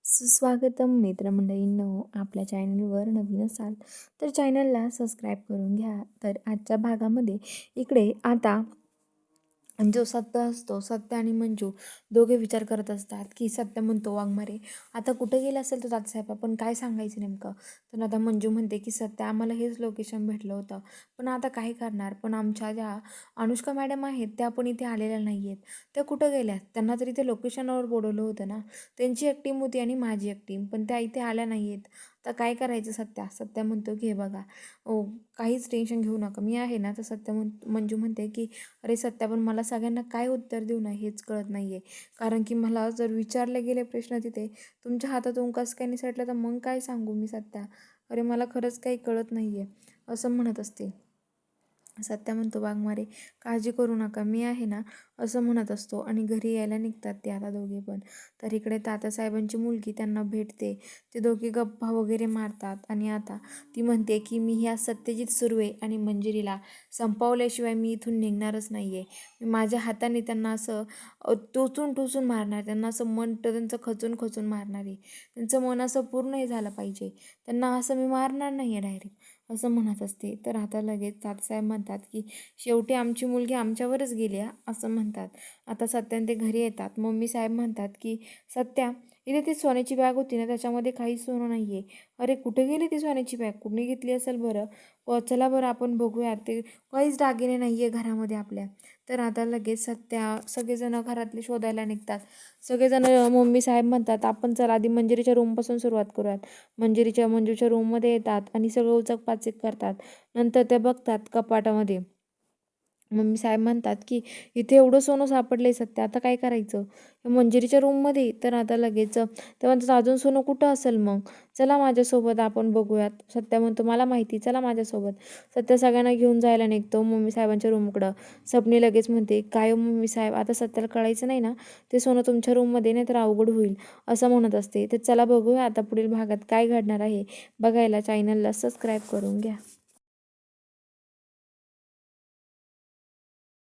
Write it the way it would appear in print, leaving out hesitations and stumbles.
सुस्वागतम मित्रमंडळींनो, आपल्या चॅनलवर नवीन असाल तर चॅनलला सबस्क्राईब करून घ्या. तर आजच्या भागामध्ये इकडे आता जो सत्य असतो, सत्य आणि मंजू दोघे विचार करत असतात की सत्य म्हणतो वाघमारे आता कुठं गेला असेल तो तात्यासाहेब, आपण काय सांगायचं नेमकं. तर आता मंजू म्हणते की सत्य आम्हाला हेच लोकेशन भेटलं होतं, पण आता काय करणार. पण आमच्या ज्या अनुष्का मॅडम आहेत त्या पण इथे आलेल्या नाही आहेत. त्या कुठं गेल्यात, त्यांना तरी ते लोकेशनवर बोलवलं होतं ना. त्यांची एक टीम होती आणि माझी एक टीम, पण त्या इथे आल्या नाही आहेत. तर काय करायचं. सत्य म्हणतो घे बघा, ओ काहीच टेन्शन घेऊ नका, मी आहे ना. तर मंजू म्हणते की अरे सत्या, पण मला सगळ्यांना काय उत्तर देऊ नये हेच कळत नाही आहे. कारण की मला जर विचारले गेले प्रश्न तिथे तुमच्या हातातून कसं काय निसटलं तर मग काय सांगू मी सत्या. अरे मला खरंच काही कळत नाही आहे, असं म्हणत असते. सत्या म्हणतो वाघमारे काळजी करू नका, मी आहे ना, असं म्हणत असतो. आणि घरी यायला निघतात ते आता दोघे पण. तर इकडे तात्यासाहेबांची मुलगी त्यांना भेटते. ते दोघे गप्पा वगैरे मारतात आणि आता ती म्हणते की मी ह्या सत्यजित सुर्वे आणि मंजिरीला संपवल्याशिवाय मी इथून निघणारच नाही आहे. मी माझ्या हाताने त्यांना असं टोचून टोचून मारणार, त्यांना असं मन त्यांचं खचून खचून मारणार आहे. त्यांचं मन असं पूर्ण हे झालं पाहिजे, त्यांना असं मी मारणार नाही आहे डायरेक्ट, असं म्हणत असते. तर आता लगेच तात्यासाहेब म्हणतात की शेवटी आमची मुलगी आमच्यावरच गेली असं म्हणतात. आता सत्याने ते घरी येतात. मम्मी साहेब म्हणतात की सत्या, इथे ती सोन्याची बॅग होती ना, त्याच्यामध्ये काहीच सोनं नाही आहे. अरे कुठे गेली ती सोन्याची बॅग, कुणी घेतली असेल बरं. चला बरं आपण बघूया, ते काहीच दागिने नाही आहे घरामध्ये आपल्या. तर आता लगेच सत्या सगळेजण घरातले शोधायला निघतात. सगळेजण मम्मी साहेब म्हणतात आपण चला आधी मंजिरीच्या रूमपासून सुरुवात करूयात. मंजूच्या रूममध्ये येतात आणि सगळं उचकपाचक करतात. नंतर ते बघतात कपाटामध्ये. मम्मी साहेब म्हणतात की इथे एवढं सोनं सापडलंय सत्य, आता काय करायचं. मंजिरीच्या रूममध्ये. तर आता लगेच ते म्हणतात अजून सोनं कुठं असेल मग, चला माझ्यासोबत आपण बघूयात. सत्या म्हणतो मला माहिती, चला माझ्यासोबत. सत्या सगळ्यांना घेऊन जायला निघतो मम्मी साहेबांच्या रूमकडं. सपनी लगेच म्हणते काय मम्मी साहेब, आता सत्याला कळायचं नाही ना ते सोनं तुमच्या रूममध्ये, नाही तर अवघड होईल, असं म्हणत असते. तर चला बघूया आता पुढील भागात काय घडणार आहे. बघायला चॅनलला सबस्क्राईब करून घ्या.